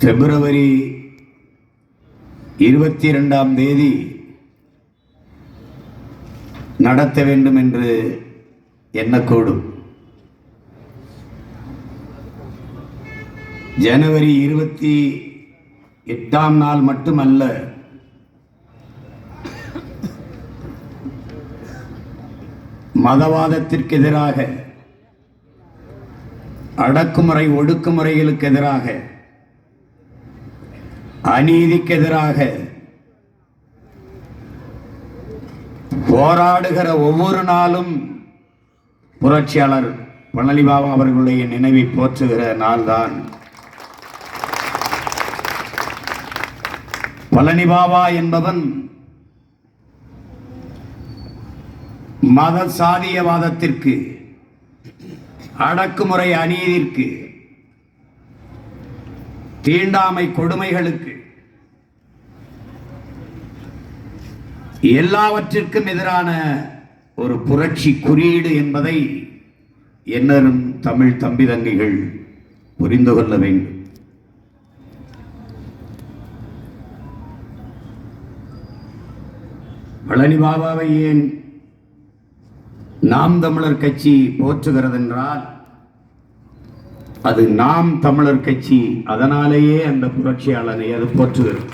பிப்ரவரி 22 நடத்த வேண்டும் என்று எண்ணக்கூடும். ஜனவரி 28 மட்டுமல்ல, மதவாதத்திற்கு எதிராக, அடக்குமுறை ஒடுக்குமுறைகளுக்கு எதிராக, அநீதிக்கு எதிராக போராடுகிற ஒவ்வொரு நாளும் புரட்சியாளர் பழனி பாபா அவர்களுடைய நினைவை போற்றுகிற நாள்தான். பழனி பாபா என்பவன் மத சாதியவாதத்திற்கு, அடக்குமுறை அநீதிக்கு, தீண்டாமை கொடுமைகளுக்கு, எல்லாவற்றிற்கும் எதிரான ஒரு புரட்சி குறியீடு என்பதை என்னரும் தமிழ் தம்பி தங்கைகள் புரிந்து கொள்ள வேண்டும். பழனி பாபாவை ஏன் நாம் தமிழர் கட்சி போற்றுகிறது என்றால், அது நாம் தமிழர் கட்சி, அதனாலேயே அந்த புரட்சியாளனை அது போற்றுகிறது.